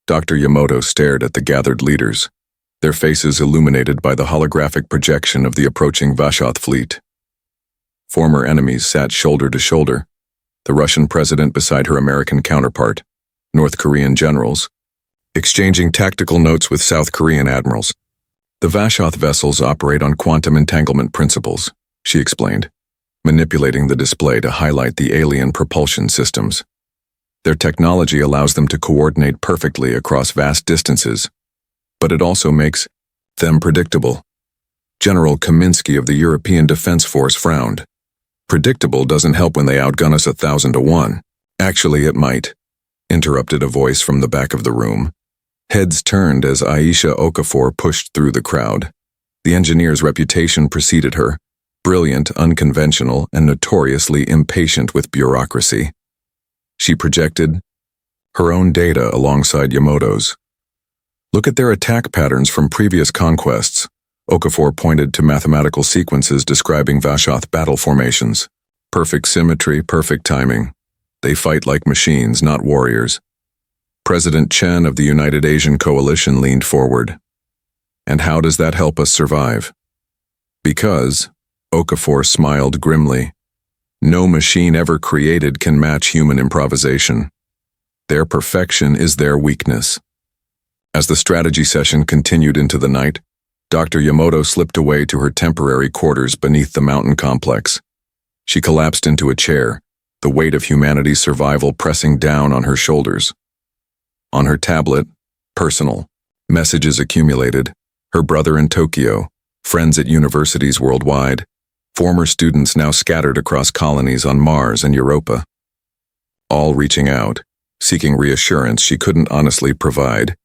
Dr. Yamato stared at the gathered leaders, their faces illuminated by the holographic projection of the approaching Vashoth fleet. Former enemies sat shoulder to shoulder, the Russian president beside her American counterpart, North Korean generals, exchanging tactical notes with South Korean admirals. The Vashoth vessels operate on quantum entanglement principles, she explained, manipulating the display to highlight the alien propulsion systems. Their technology allows them to coordinate perfectly across vast distances, but it also makes them predictable. General Kaminsky of the European Defense Force frowned. Predictable doesn't help when they outgun us 1,000 to 1. Actually, it might, interrupted a voice from the back of the room. Heads turned as Aisha Okafor pushed through the crowd. The engineer's reputation preceded her, brilliant, unconventional, and notoriously impatient with bureaucracy. She projected her own data alongside Yamamoto's. Look at their attack patterns from previous conquests. Okafor pointed to mathematical sequences describing Vashoth battle formations. Perfect symmetry, perfect timing. They fight like machines, not warriors. President Chen of the United Asian Coalition leaned forward. And how does that help us survive? Because, Okafor smiled grimly, no machine ever created can match human improvisation. Their perfection is their weakness. As the strategy session continued into the night, Dr. Yamamoto slipped away to her temporary quarters beneath the mountain complex. She collapsed into a chair, the weight of humanity's survival pressing down on her shoulders. On her tablet, personal, messages accumulated, her brother in Tokyo, friends at universities worldwide, former students now scattered across colonies on Mars and Europa. All reaching out, seeking reassurance she couldn't honestly provide.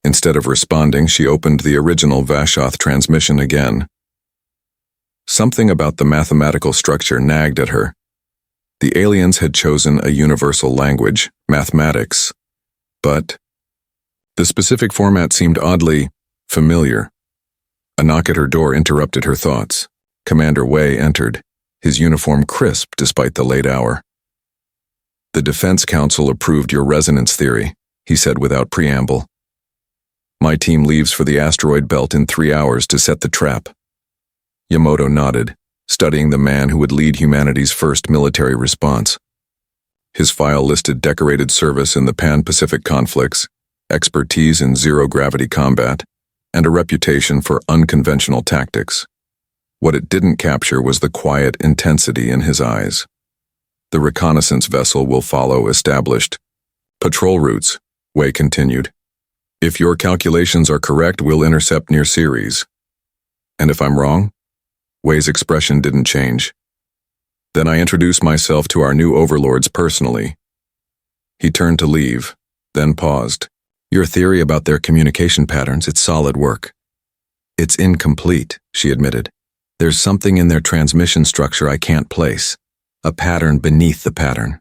Instead of responding, she opened the original Vashoth transmission again. Something about the mathematical structure nagged at her. The aliens had chosen a universal language, mathematics, but the specific format seemed oddly familiar. A knock at her door interrupted her thoughts. Commander Wei entered, his uniform crisp despite the late hour. The Defense Council approved your resonance theory, he said without preamble. My team leaves for the asteroid belt in 3 hours to set the trap. Yamamoto nodded, studying the man who would lead humanity's first military response. His file listed decorated service in the Pan-Pacific conflicts, expertise in zero-gravity combat, and a reputation for unconventional tactics. What it didn't capture was the quiet intensity in his eyes. The reconnaissance vessel will follow established patrol routes, Wei continued. If your calculations are correct, we'll intercept near Ceres. And if I'm wrong? Wei's expression didn't change. Then I introduce myself to our new overlords personally. He turned to leave, then paused. Your theory about their communication patterns, it's solid work. It's incomplete, she admitted. There's something in their transmission structure I can't place. A pattern beneath the pattern.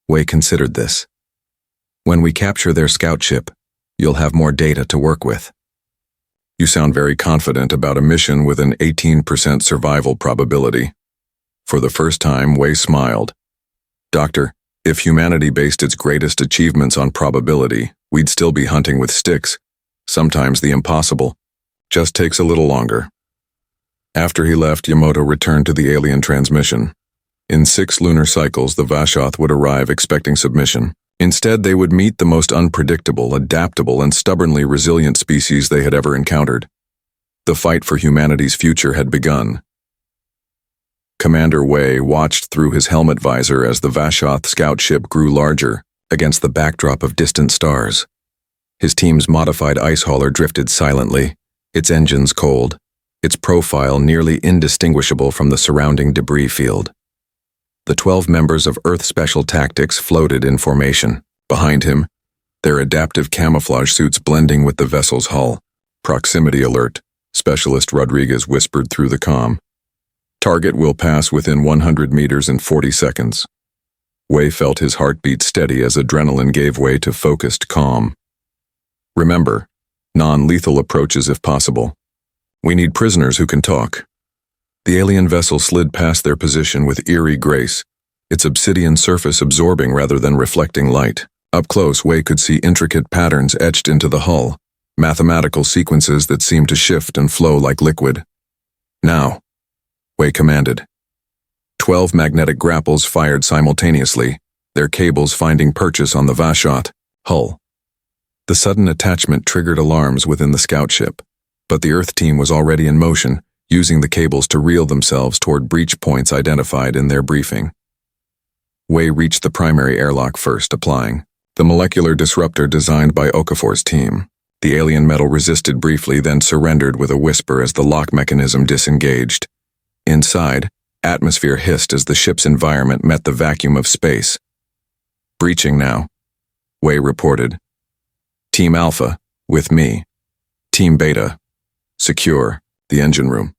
Wei considered this. When we capture their scout ship, you'll have more data to work with. You sound very confident about a mission with an 18% survival probability. For the first time, Wei smiled. Doctor, if humanity based its greatest achievements on probability, we'd still be hunting with sticks. Sometimes the impossible just takes a little longer. After he left, Yamamoto returned to the alien transmission. In 6 lunar cycles, the Vashoth would arrive expecting submission. Instead, they would meet the most unpredictable, adaptable, and stubbornly resilient species they had ever encountered. The fight for humanity's future had begun. Commander Wei watched through his helmet visor as the Vashoth scout ship grew larger against the backdrop of distant stars. His team's modified ice hauler drifted silently, its engines cold, its profile nearly indistinguishable from the surrounding debris field. The 12 members of Earth Special Tactics floated in formation. Behind him, their adaptive camouflage suits blending with the vessel's hull. Proximity alert, Specialist Rodriguez whispered through the comm. Target will pass within 100 meters in 40 seconds. Wei felt his heartbeat steady as adrenaline gave way to focused calm. Remember, non-lethal approaches if possible. We need prisoners who can talk. The alien vessel slid past their position with eerie grace, its obsidian surface absorbing rather than reflecting light. Up close, Wei could see intricate patterns etched into the hull, mathematical sequences that seemed to shift and flow like liquid. Now, Wei commanded. 12 magnetic grapples fired simultaneously, their cables finding purchase on the Vashot hull. The sudden attachment triggered alarms within the scout ship, but the Earth team was already in motion, using the cables to reel themselves toward breach points identified in their briefing. Wei reached the primary airlock first, applying the molecular disruptor designed by Okafor's team. The alien metal resisted briefly, then surrendered with a whisper as the lock mechanism disengaged. Inside, atmosphere hissed as the ship's environment met the vacuum of space. Breaching now, Wei reported. Team Alpha, with me. Team Beta, secure the engine room.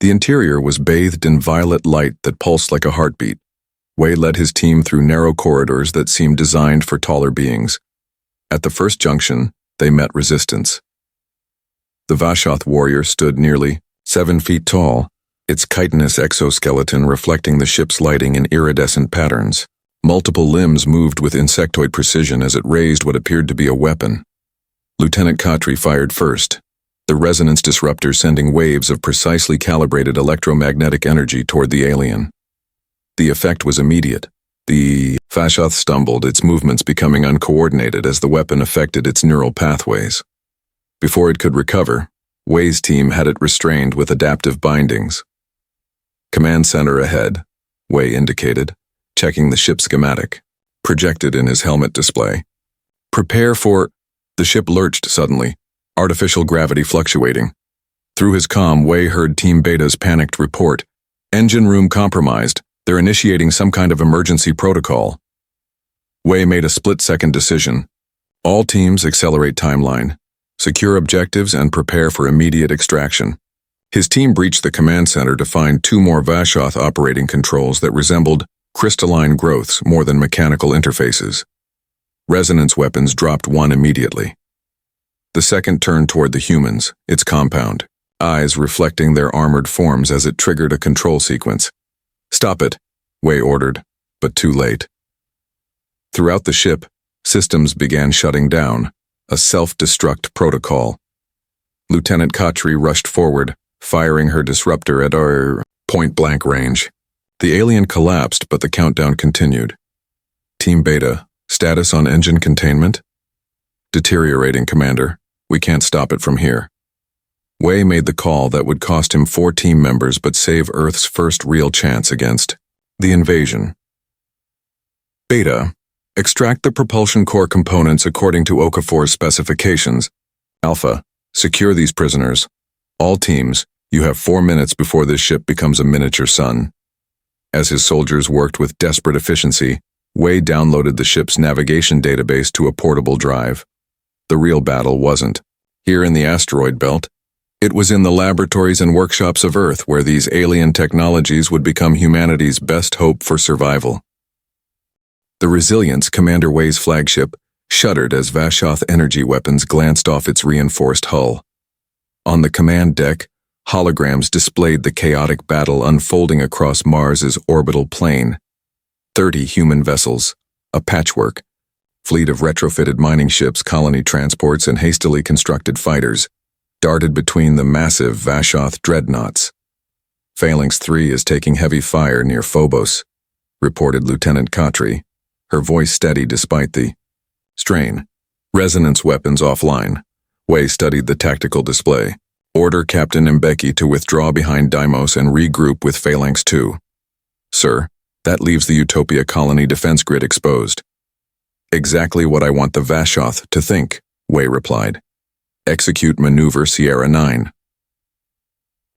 The interior was bathed in violet light that pulsed like a heartbeat. Wei led his team through narrow corridors that seemed designed for taller beings. At the first junction, they met resistance. The Vashoth warrior stood nearly 7 feet tall, its chitinous exoskeleton reflecting the ship's lighting in iridescent patterns. Multiple limbs moved with insectoid precision as it raised what appeared to be a weapon. Lieutenant Khatri fired first, the resonance disruptor sending waves of precisely calibrated electromagnetic energy toward the alien. The effect was immediate. The Vashoth stumbled, its movements becoming uncoordinated as the weapon affected its neural pathways. Before it could recover, Wei's team had it restrained with adaptive bindings. Command center ahead, Wei indicated, checking the ship's schematic, projected in his helmet display. Prepare for... The ship lurched suddenly, artificial gravity fluctuating. Through his comm, Wei heard Team Beta's panicked report. Engine room compromised. They're initiating some kind of emergency protocol. Wei made a split-second decision. All teams accelerate timeline, secure objectives, and prepare for immediate extraction. His team breached the command center to find 2 more Vashoth operating controls that resembled crystalline growths more than mechanical interfaces. Resonance weapons dropped one immediately. The second turned toward the humans, its compound, eyes reflecting their armored forms as it triggered a control sequence. Stop it, Wei ordered, but too late. Throughout the ship, systems began shutting down, a self-destruct protocol. Lieutenant Khatri rushed forward, firing her disruptor at our point-blank range. The alien collapsed, but the countdown continued. Team Beta, status on engine containment? Deteriorating, Commander. We can't stop it from here. Wei made the call that would cost him 4 team members but save Earth's first real chance against the invasion. Beta, extract the propulsion core components according to Okafor's specifications. Alpha, secure these prisoners. All teams, you have 4 minutes before this ship becomes a miniature sun. As his soldiers worked with desperate efficiency, Wei downloaded the ship's navigation database to a portable drive. The real battle wasn't here in the asteroid belt. It was in the laboratories and workshops of Earth where these alien technologies would become humanity's best hope for survival. The Resilience, Commander Wei's flagship, shuddered as Vashoth energy weapons glanced off its reinforced hull. On the command deck, holograms displayed the chaotic battle unfolding across Mars's orbital plane. 30 human vessels, a patchwork, fleet of retrofitted mining ships, colony transports, and hastily constructed fighters, darted between the massive Vashoth dreadnoughts. Phalanx 3 is taking heavy fire near Phobos, reported Lieutenant Khatri, her voice steady despite the strain. Resonance weapons offline. Wei studied the tactical display. Order Captain Mbeki to withdraw behind Deimos and regroup with Phalanx 2. Sir, that leaves the Utopia colony defense grid exposed. Exactly what I want the Vashoth to think, Wei replied. Execute Maneuver Sierra 9.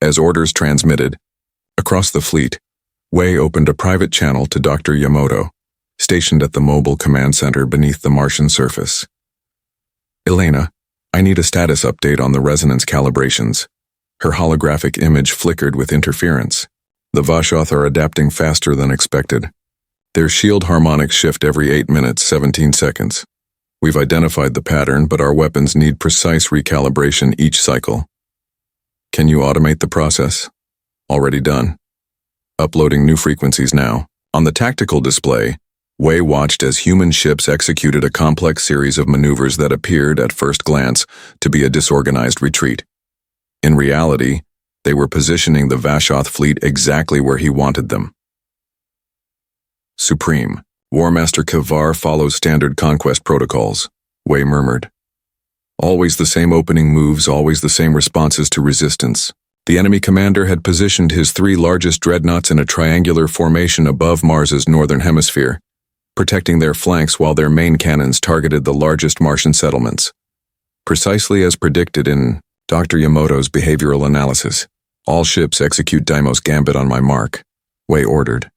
As orders transmitted, across the fleet, Wei opened a private channel to Dr. Yamamoto, stationed at the mobile command center beneath the Martian surface. Elena, I need a status update on the resonance calibrations. Her holographic image flickered with interference. The Vashoth are adapting faster than expected. Their shield harmonics shift every 8 minutes, 17 seconds. We've identified the pattern, but our weapons need precise recalibration each cycle. Can you automate the process? Already done. Uploading new frequencies now. On the tactical display, Wei watched as human ships executed a complex series of maneuvers that appeared, at first glance, to be a disorganized retreat. In reality, they were positioning the Vashoth fleet exactly where he wanted them. Supreme. Warmaster Kavar follows standard conquest protocols, Wei murmured. Always the same opening moves, always the same responses to resistance. The enemy commander had positioned his 3 largest dreadnoughts in a triangular formation above Mars's northern hemisphere, protecting their flanks while their main cannons targeted the largest Martian settlements. Precisely as predicted in Dr. Yamamoto's behavioral analysis. All ships execute Deimos Gambit on my mark, Wei ordered.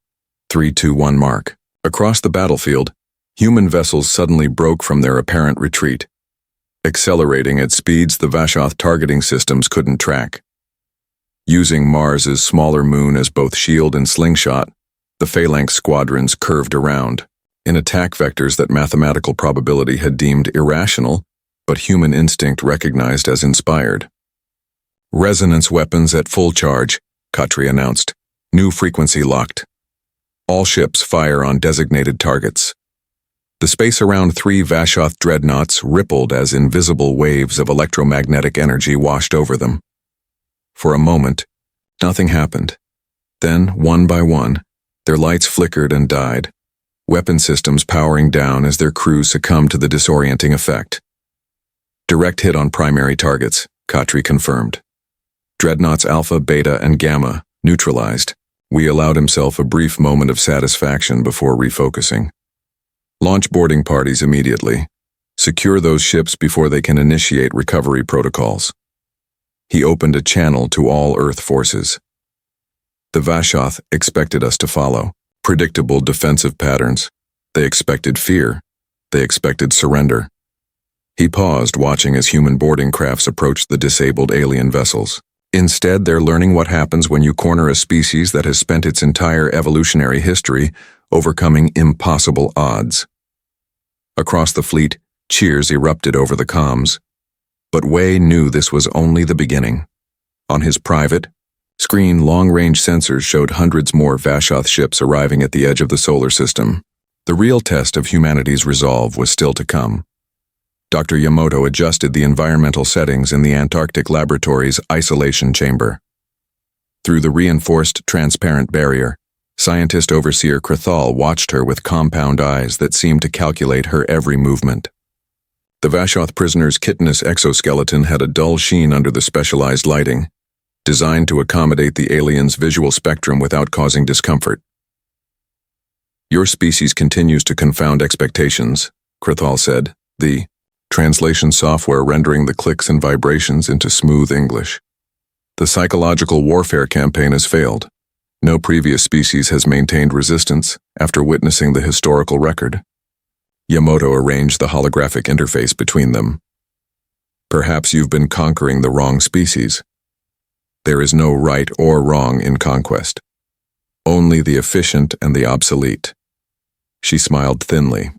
3, 2, 1 mark. Across the battlefield, human vessels suddenly broke from their apparent retreat, accelerating at speeds the Vashoth targeting systems couldn't track. Using Mars's smaller moon as both shield and slingshot, the phalanx squadrons curved around, in attack vectors that mathematical probability had deemed irrational, but human instinct recognized as inspired. Resonance weapons at full charge, Khatri announced. New frequency locked. All ships fire on designated targets. The space around 3 Vashoth dreadnoughts rippled as invisible waves of electromagnetic energy washed over them. For a moment, nothing happened. Then, one by one, their lights flickered and died, weapon systems powering down as their crews succumbed to the disorienting effect. Direct hit on primary targets, Khatri confirmed. Dreadnoughts Alpha, Beta, and Gamma neutralized. Wei allowed himself a brief moment of satisfaction before refocusing. Launch boarding parties immediately. Secure those ships before they can initiate recovery protocols. He opened a channel to all Earth forces. The Vashoth expected us to follow. Predictable defensive patterns. They expected fear. They expected surrender. He paused, watching as human boarding crafts approached the disabled alien vessels. Instead, they're learning what happens when you corner a species that has spent its entire evolutionary history overcoming impossible odds. Across the fleet, cheers erupted over the comms. But Wei knew this was only the beginning. On his private screen, long-range sensors showed hundreds more Vashoth ships arriving at the edge of the solar system. The real test of humanity's resolve was still to come. Dr. Yamamoto adjusted the environmental settings in the Antarctic laboratory's isolation chamber. Through the reinforced transparent barrier, scientist overseer Krathal watched her with compound eyes that seemed to calculate her every movement. The Vashoth prisoner's chitinous exoskeleton had a dull sheen under the specialized lighting, designed to accommodate the alien's visual spectrum without causing discomfort. Your species continues to confound expectations, Krathal said, the translation software rendering the clicks and vibrations into smooth English. The psychological warfare campaign has failed. No previous species has maintained resistance after witnessing the historical record. Yamamoto arranged the holographic interface between them. Perhaps you've been conquering the wrong species. There is no right or wrong in conquest. Only the efficient and the obsolete. She smiled thinly.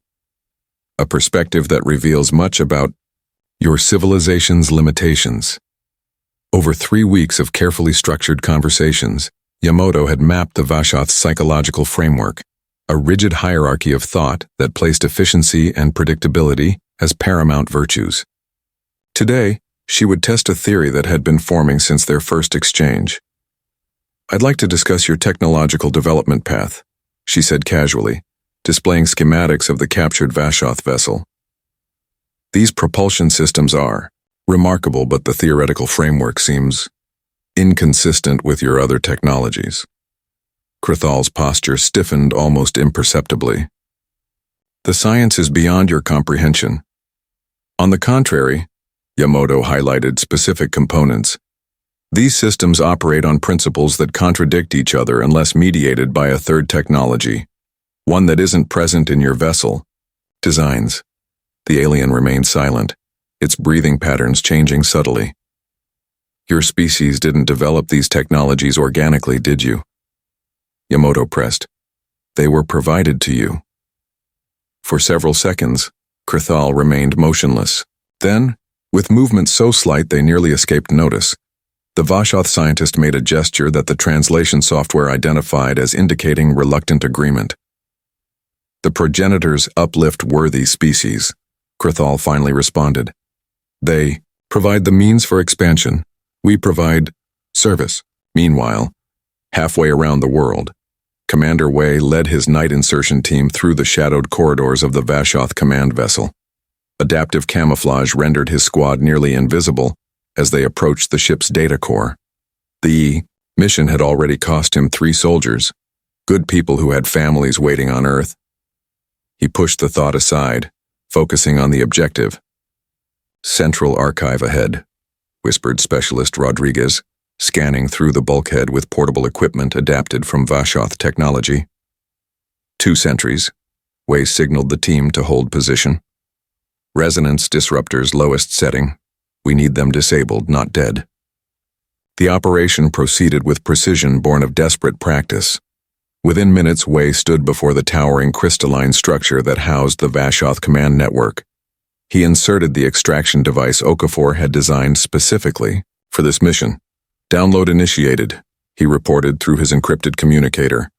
A perspective that reveals much about your civilization's limitations. Over 3 weeks of carefully structured conversations, Yamamoto had mapped the Vashoth's psychological framework, a rigid hierarchy of thought that placed efficiency and predictability as paramount virtues. Today, she would test a theory that had been forming since their first exchange. I'd like to discuss your technological development path, she said casually, displaying schematics of the captured Vashoth vessel. These propulsion systems are remarkable, but the theoretical framework seems inconsistent with your other technologies. Krathal's posture stiffened almost imperceptibly. The science is beyond your comprehension. On the contrary, Yamamoto highlighted specific components. These systems operate on principles that contradict each other unless mediated by a third technology, one that isn't present in your vessel. Designs. The alien remained silent, its breathing patterns changing subtly. Your species didn't develop these technologies organically, did you? Yamamoto pressed. They were provided to you. For several seconds, Krathal remained motionless. Then, with movements so slight they nearly escaped notice, the Vashoth scientist made a gesture that the translation software identified as indicating reluctant agreement. The progenitors uplift worthy species, Krithal finally responded. They provide the means for expansion. We provide service. Meanwhile, halfway around the world, Commander Wei led his night insertion team through the shadowed corridors of the Vashoth command vessel. Adaptive camouflage rendered his squad nearly invisible as they approached the ship's data core. The mission had already cost him 3 soldiers, good people who had families waiting on Earth. He pushed the thought aside, focusing on the objective. Central Archive ahead, whispered Specialist Rodriguez, scanning through the bulkhead with portable equipment adapted from Vashoth technology. 2 sentries. Wei signaled the team to hold position. Resonance disruptors lowest setting. We need them disabled, not dead. The operation proceeded with precision born of desperate practice. Within minutes, Wei stood before the towering crystalline structure that housed the Vashoth command network. He inserted the extraction device Okafor had designed specifically for this mission. Download initiated, he reported through his encrypted communicator.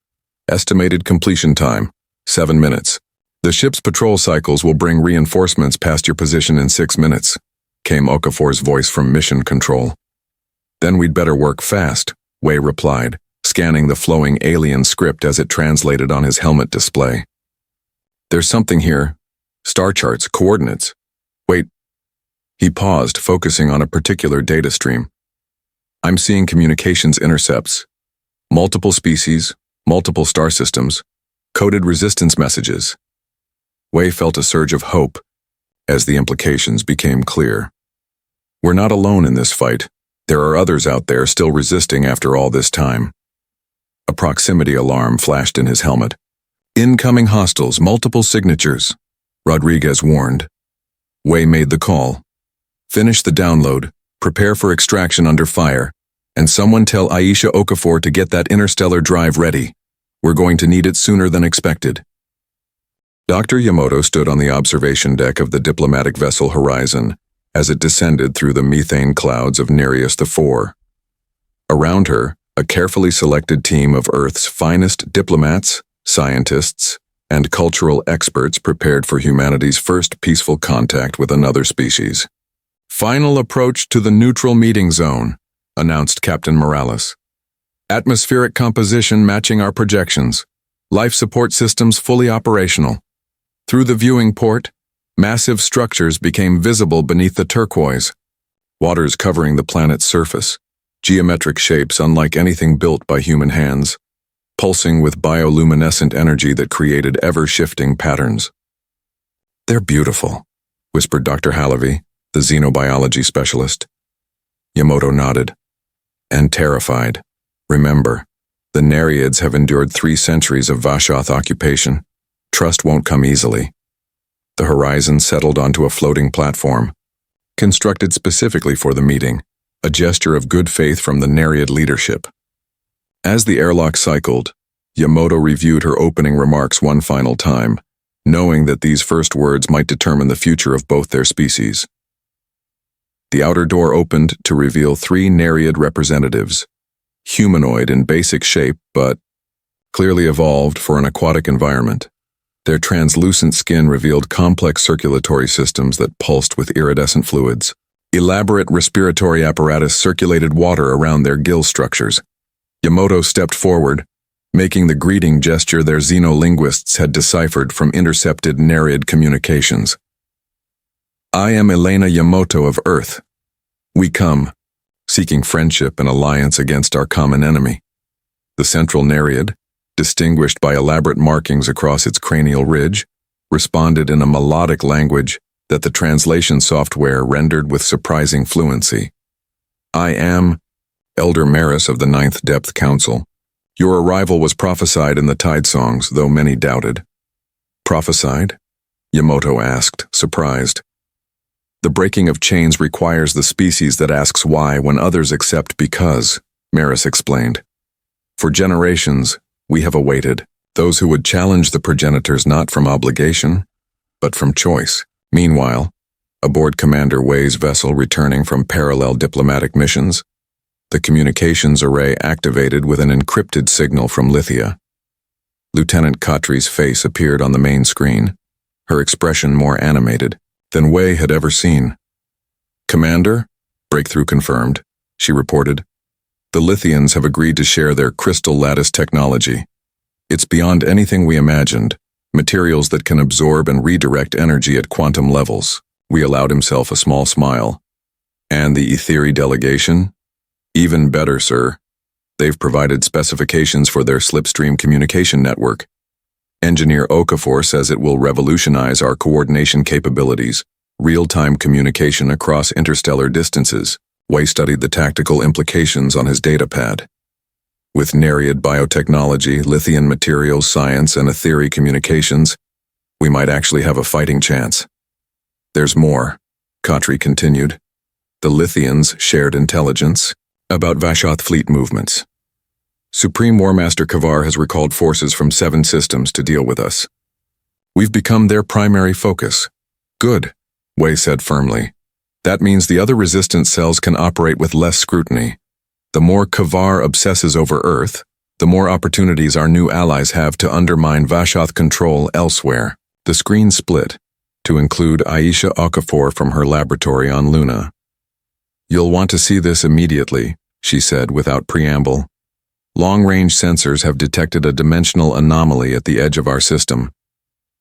Estimated completion time, 7 minutes. The ship's patrol cycles will bring reinforcements past your position in 6 minutes, came Okafor's voice from mission control. Then we'd better work fast, Wei replied, scanning the flowing alien script as it translated on his helmet display. There's something here. Star charts, coordinates. Wait. He paused, focusing on a particular data stream. I'm seeing communications intercepts. Multiple species, multiple star systems, coded resistance messages. Wei felt a surge of hope as the implications became clear. We're not alone in this fight. There are others out there still resisting after all this time. A proximity alarm flashed in his helmet. Incoming hostiles, multiple signatures, Rodriguez warned. Wei made the call. Finish the download, prepare for extraction under fire, and someone tell Aisha Okafor to get that interstellar drive ready. We're going to need it sooner than expected. Dr. Yamato stood on the observation deck of the diplomatic vessel Horizon as it descended through the methane clouds of Nereus IV. Around her, a carefully selected team of Earth's finest diplomats, scientists, and cultural experts prepared for humanity's first peaceful contact with another species. Final approach to the neutral meeting zone, announced Captain Morales. Atmospheric composition matching our projections. Life support systems fully operational. Through the viewing port, massive structures became visible beneath the turquoise. Waters covering the planet's surface. Geometric shapes unlike anything built by human hands, pulsing with bioluminescent energy that created ever-shifting patterns. They're beautiful, whispered Dr. Halavy, the xenobiology specialist. Yamato nodded. And terrified. Remember, the Nereids have endured 3 centuries of Vashoth occupation. Trust won't come easily. The Horizon settled onto a floating platform, constructed specifically for the meeting, a gesture of good faith from the Nereid leadership. As the airlock cycled, Yamato reviewed her opening remarks one final time, knowing that these first words might determine the future of both their species. The outer door opened to reveal 3 Nereid representatives, humanoid in basic shape but clearly evolved for an aquatic environment. Their translucent skin revealed complex circulatory systems that pulsed with iridescent fluids. Elaborate respiratory apparatus circulated water around their gill structures. Yamato stepped forward, making the greeting gesture their xenolinguists had deciphered from intercepted Nereid communications. I am Elena Yamato of Earth. We come, seeking friendship and alliance against our common enemy. The central Nereid, distinguished by elaborate markings across its cranial ridge, responded in a melodic language that the translation software rendered with surprising fluency. I am Elder Maris of the 9th Depth Council. Your arrival was prophesied in the Tide Songs, though many doubted. Prophesied? Yamato asked, surprised. The breaking of chains requires the species that asks why when others accept because, Maris explained. For generations, we have awaited those who would challenge the progenitors not from obligation, but from choice. Meanwhile, aboard Commander Wei's vessel returning from parallel diplomatic missions, the communications array activated with an encrypted signal from Lithia. Lieutenant Khatri's face appeared on the main screen, her expression more animated than Wei had ever seen. "Commander?" Breakthrough confirmed, she reported. "The Lithians have agreed to share their crystal lattice technology. It's beyond anything we imagined, materials that can absorb and redirect energy at quantum levels." Wei allowed himself a small smile. "And the Etheri delegation?" "Even better, sir. They've provided specifications for their slipstream communication network. Engineer Okafor says it will revolutionize our coordination capabilities, real-time communication across interstellar distances." Wei studied the tactical implications on his datapad. "With Nereid biotechnology, lithium materials science, and Etheri communications, we might actually have a fighting chance." "There's more," Khatri continued. "The Lithians shared intelligence about Vashoth fleet movements. Supreme War Master Kavar has recalled forces from 7 systems to deal with us. We've become their primary focus." "Good," Wei said firmly. "That means the other resistance cells can operate with less scrutiny. The more Kavar obsesses over Earth, the more opportunities our new allies have to undermine Vashoth control elsewhere." The screen split to include Aisha Okafor from her laboratory on Luna. "You'll want to see this immediately," she said without preamble. "Long-range sensors have detected a dimensional anomaly at the edge of our system.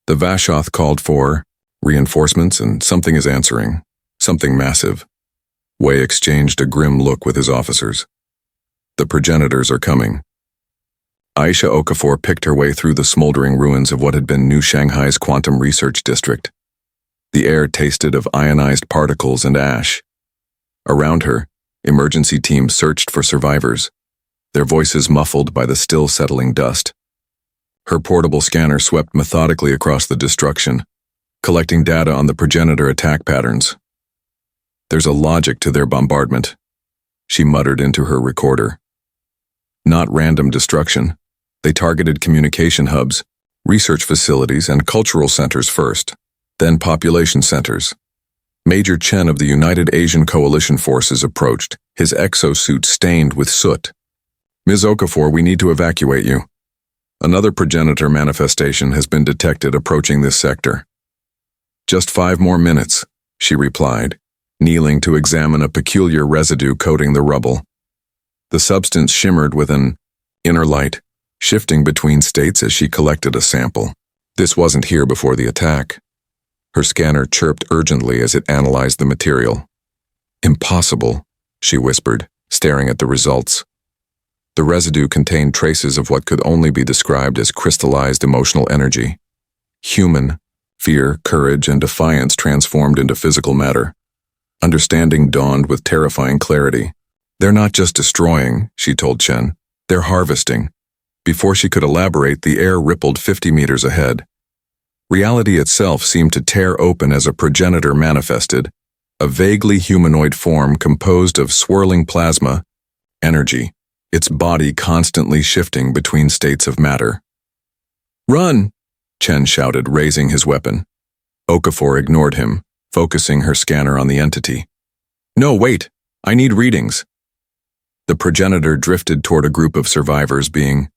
The Vashoth called for reinforcements, and something is answering. Something massive." Wei exchanged a grim look with his officers. "The progenitors are coming." Aisha Okafor picked her way through the smoldering ruins of what had been New Shanghai's quantum research district. The air tasted of ionized particles and ash. Around her, emergency teams searched for survivors, their voices muffled by the still settling dust. Her portable scanner swept methodically across the destruction, collecting data on the progenitor attack patterns. "There's a logic to their bombardment," she muttered into her recorder. "Not random destruction. They targeted communication hubs, research facilities, and cultural centers first, then population centers." Major Chen of the United Asian Coalition Forces approached, his exosuit stained with soot. "Ms. Okafor, we need to evacuate you. Another progenitor manifestation has been detected approaching this sector." "Just 5 more minutes," she replied, kneeling to examine a peculiar residue coating the rubble. The substance shimmered with an inner light, shifting between states as she collected a sample. This wasn't here before the attack. Her scanner chirped urgently as it analyzed the material. "Impossible," she whispered, staring at the results. The residue contained traces of what could only be described as crystallized emotional energy. Human, fear, courage, and defiance transformed into physical matter. Understanding dawned with terrifying clarity. "They're not just destroying," she told Chen. "They're harvesting." Before she could elaborate, the air rippled 50 meters ahead. Reality itself seemed to tear open as a progenitor manifested, a vaguely humanoid form composed of swirling plasma, energy, its body constantly shifting between states of matter. "Run!" Chen shouted, raising his weapon. Okafor ignored him, focusing her scanner on the entity. "No, wait! I need readings." The progenitor drifted toward a group of survivors being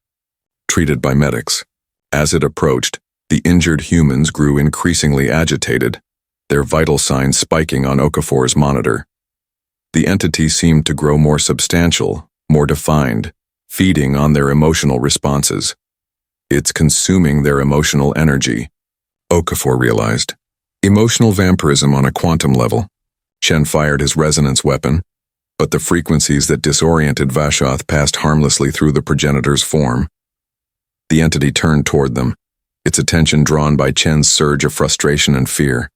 treated by medics. As it approached, the injured humans grew increasingly agitated, their vital signs spiking on Okafor's monitor. The entity seemed to grow more substantial, more defined, feeding on their emotional responses. "It's consuming their emotional energy," Okafor realized. Emotional vampirism on a quantum level. Chen fired his resonance weapon, but the frequencies that disoriented Vashoth passed harmlessly through the progenitor's form. The entity turned toward them, its attention drawn by Chen's surge of frustration and fear.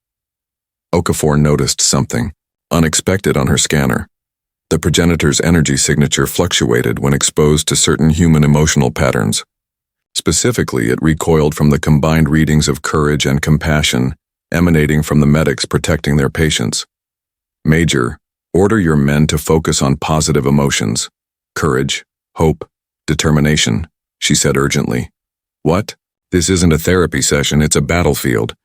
Okafor noticed something unexpected on her scanner. The progenitor's energy signature fluctuated when exposed to certain human emotional patterns. Specifically, it recoiled from the combined readings of courage and compassion emanating from the medics protecting their patients. "Major, order your men to focus on positive emotions. Courage, hope, determination," she said urgently. "What? This isn't a therapy session, it's a battlefield."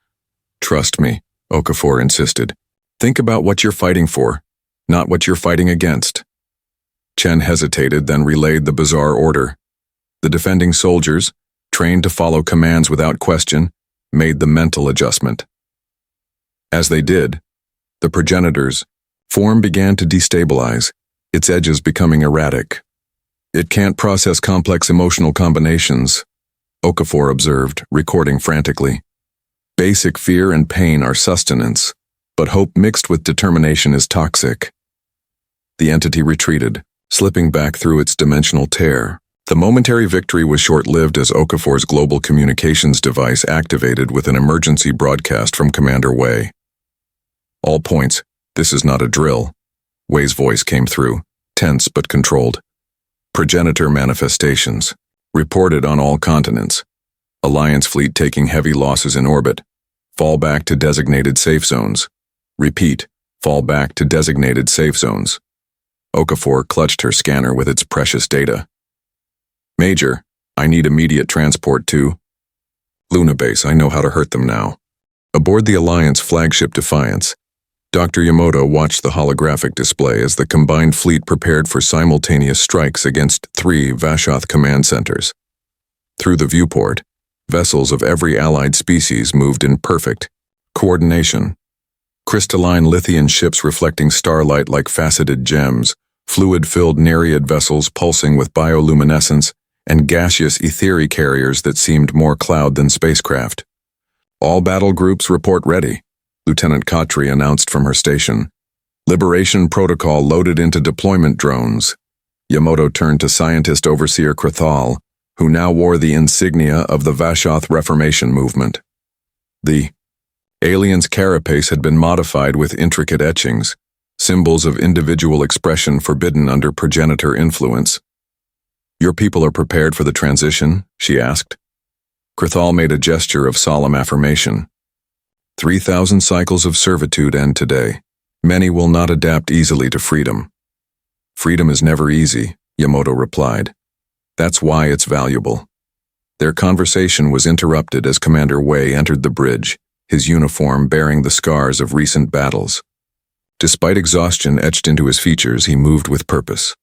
"Trust me," Okafor insisted. "Think about what you're fighting for, not what you're fighting against." Chen hesitated, then relayed the bizarre order. "The defending soldiers, trained to follow commands without question, made the mental adjustment. As they did, the progenitor's form began to destabilize, its edges becoming erratic. It can't process complex emotional combinations, Okafor observed, recording frantically. Basic fear and pain are sustenance, but hope mixed with determination is toxic. The entity retreated, slipping back through its dimensional tear. The momentary victory was short-lived as Okafor's global communications device activated with an emergency broadcast from Commander Wei. All points, this is not a drill. Wei's voice came through, tense but controlled. Progenitor manifestations, reported on all continents. Alliance fleet taking heavy losses in orbit. Fall back to designated safe zones. Repeat, fall back to designated safe zones. Okafor clutched her scanner with its precious data. Major, I need immediate transport to Luna Base. I know how to hurt them now. Aboard the Alliance flagship Defiance, Dr. Yamato watched the holographic display as the combined fleet prepared for simultaneous strikes against 3 Vashoth command centers. Through the viewport, vessels of every allied species moved in perfect coordination. Crystalline Lithian ships reflecting starlight like faceted gems, fluid-filled Nereid vessels pulsing with bioluminescence, and gaseous etheri carriers that seemed more cloud than spacecraft. All battle groups report ready, Lieutenant Khatri announced from her station. Liberation protocol loaded into deployment drones. Yamato turned to Scientist Overseer Krathal, who now wore the insignia of the Vashoth Reformation movement. The alien's carapace had been modified with intricate etchings, symbols of individual expression forbidden under progenitor influence. Your people are prepared for the transition? She asked. Krathal made a gesture of solemn affirmation. 3,000 cycles of servitude end today. Many will not adapt easily to freedom. Freedom is never easy, Yamato replied. That's why it's valuable. Their conversation was interrupted as Commander Wei entered the bridge, his uniform bearing the scars of recent battles. Despite exhaustion etched into his features, he moved with purpose.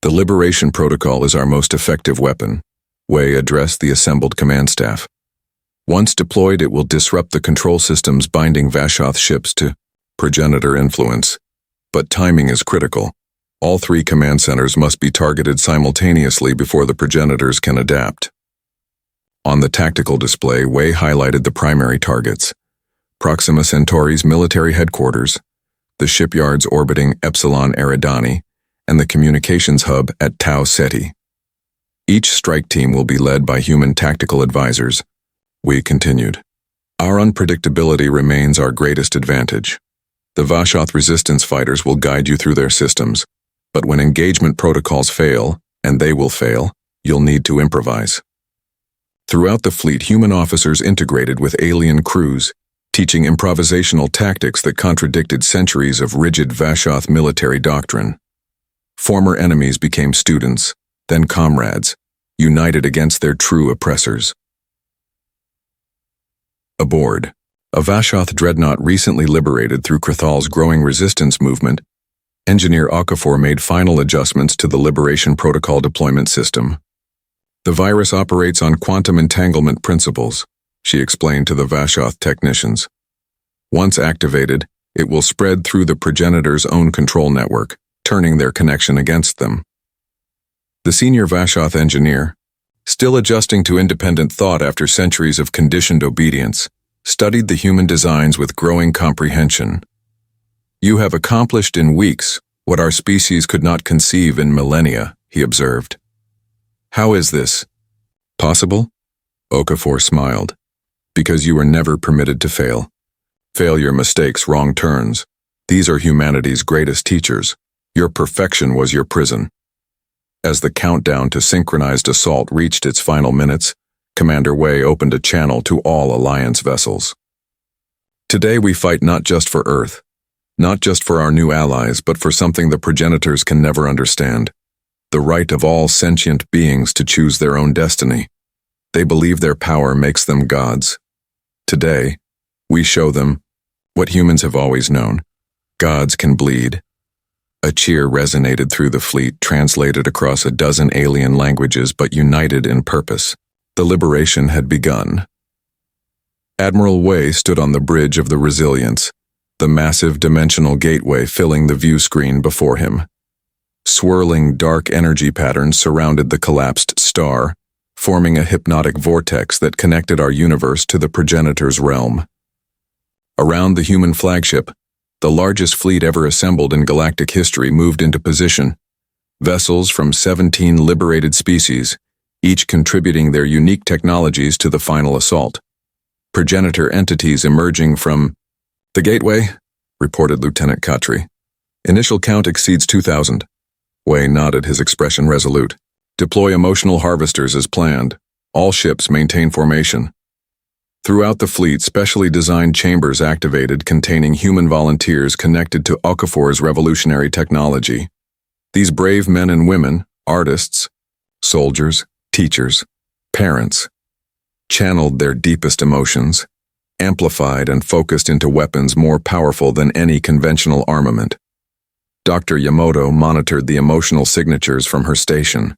The Liberation Protocol is our most effective weapon, Wei addressed the assembled command staff. Once deployed, it will disrupt the control systems binding Vashoth ships to progenitor influence. But timing is critical. All 3 command centers must be targeted simultaneously before the progenitors can adapt. On the tactical display, Wei highlighted the primary targets: Proxima Centauri's military headquarters, the shipyards orbiting Epsilon Eridani, and the communications hub at Tau Ceti. Each strike team will be led by human tactical advisors, Wei continued. Our unpredictability remains our greatest advantage. The Vashoth resistance fighters will guide you through their systems, but when engagement protocols fail, and they will fail, you'll need to improvise. Throughout the fleet, human officers integrated with alien crews, teaching improvisational tactics that contradicted centuries of rigid Vashoth military doctrine. Former enemies became students, then comrades, united against their true oppressors. Aboard, a Vashoth dreadnought recently liberated through Krathal's growing resistance movement, Engineer Okafor made final adjustments to the Liberation Protocol deployment system. The virus operates on quantum entanglement principles, she explained to the Vashoth technicians. Once activated, it will spread through the progenitor's own control network, turning their connection against them. The senior Vashoth engineer, still adjusting to independent thought after centuries of conditioned obedience, studied the human designs with growing comprehension. You have accomplished in weeks what our species could not conceive in millennia, he observed. How is this possible? Okafor smiled. Because you were never permitted to fail. Failure, mistakes, wrong turns. These are humanity's greatest teachers. Your perfection was your prison. As the countdown to synchronized assault reached its final minutes, Commander Wei opened a channel to all Alliance vessels. Today we fight not just for Earth, not just for our new allies, but for something the progenitors can never understand. The right of all sentient beings to choose their own destiny. They believe their power makes them gods. Today, we show them what humans have always known. Gods can bleed. A cheer resonated through the fleet, translated across a dozen alien languages but united in purpose. The liberation had begun. Admiral Wei stood on the bridge of the Resilience, the massive dimensional gateway filling the view screen before him. Swirling dark energy patterns surrounded the collapsed star, forming a hypnotic vortex that connected our universe to the progenitor's realm. Around the human flagship, the largest fleet ever assembled in galactic history moved into position. Vessels from 17 liberated species, each contributing their unique technologies to the final assault. Progenitor entities emerging from the gateway, reported Lieutenant Khatri. Initial count exceeds 2,000. Wei nodded, his expression resolute. Deploy emotional harvesters as planned. All ships maintain formation. Throughout the fleet, specially designed chambers activated containing human volunteers connected to Okafor's revolutionary technology. These brave men and women, artists, soldiers, teachers, parents, channeled their deepest emotions, amplified and focused into weapons more powerful than any conventional armament. Dr. Yamato monitored the emotional signatures from her station.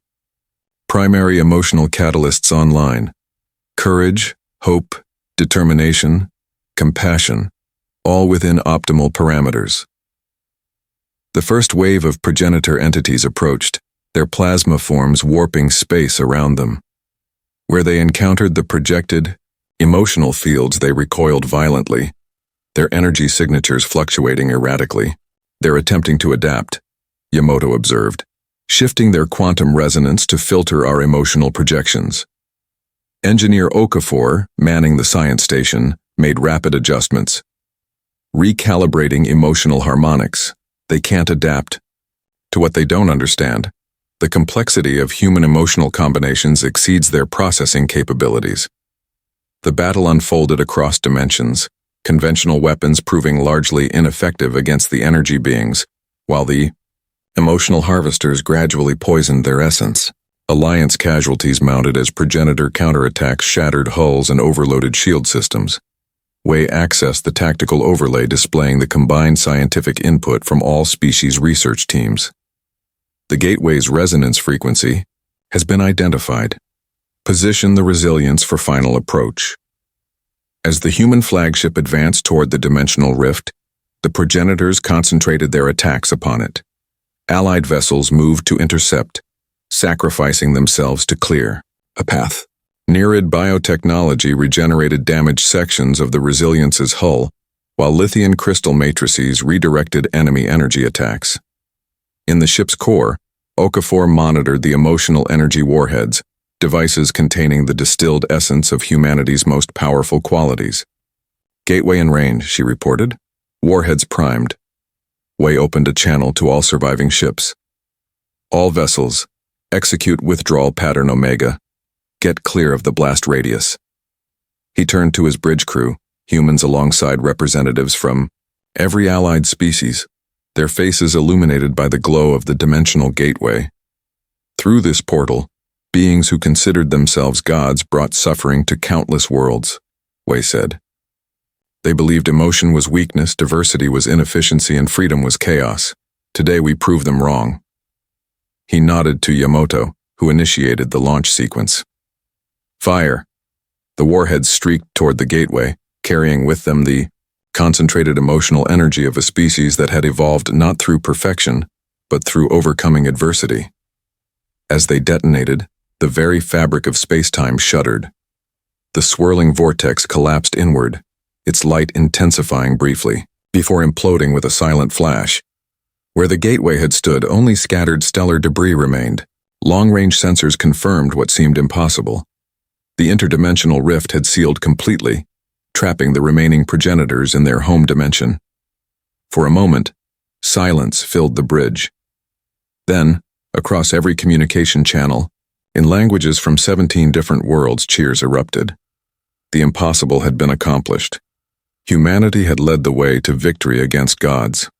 Primary emotional catalysts online. Courage, hope, determination, compassion, all within optimal parameters. The first wave of progenitor entities approached, their plasma forms warping space around them. Where they encountered the projected, emotional fields, they recoiled violently, their energy signatures fluctuating erratically. They're attempting to adapt, Yamato observed, shifting their quantum resonance to filter our emotional projections. Engineer Okafor, manning the science station, made rapid adjustments. Recalibrating emotional harmonics. They can't adapt to what they don't understand. The complexity of human emotional combinations exceeds their processing capabilities. The battle unfolded across dimensions, conventional weapons proving largely ineffective against the energy beings, while the emotional harvesters gradually poisoned their essence. Alliance casualties mounted as progenitor counterattacks shattered hulls and overloaded shield systems. Wei accessed the tactical overlay displaying the combined scientific input from all species research teams. The gateway's resonance frequency has been identified. Position the Resilience for final approach. As the human flagship advanced toward the dimensional rift, the progenitors concentrated their attacks upon it. Allied vessels moved to intercept, sacrificing themselves to clear a path. Nearid biotechnology regenerated damaged sections of the Resilience's hull, while lithium crystal matrices redirected enemy energy attacks. In the ship's core, Okafor monitored the emotional energy warheads, devices containing the distilled essence of humanity's most powerful qualities. Gateway in range, she reported. Warheads primed. Wei opened a channel to all surviving ships. All vessels, execute withdrawal pattern Omega. Get clear of the blast radius. He turned to his bridge crew, humans alongside representatives from every allied species, their faces illuminated by the glow of the dimensional gateway. Through this portal, beings who considered themselves gods brought suffering to countless worlds, Wei said. They believed emotion was weakness, diversity was inefficiency, and freedom was chaos. Today we prove them wrong. He nodded to Yamato, who initiated the launch sequence. Fire. The warheads streaked toward the gateway, carrying with them the concentrated emotional energy of a species that had evolved not through perfection, but through overcoming adversity. As they detonated, the very fabric of space-time shuddered. The swirling vortex collapsed inward, its light intensifying briefly, before imploding with a silent flash. Where the gateway had stood, only scattered stellar debris remained. Long-range sensors confirmed what seemed impossible. The interdimensional rift had sealed completely, trapping the remaining progenitors in their home dimension. For a moment, silence filled the bridge. Then, across every communication channel, in languages from 17 different worlds, cheers erupted. The impossible had been accomplished. Humanity had led the way to victory against gods.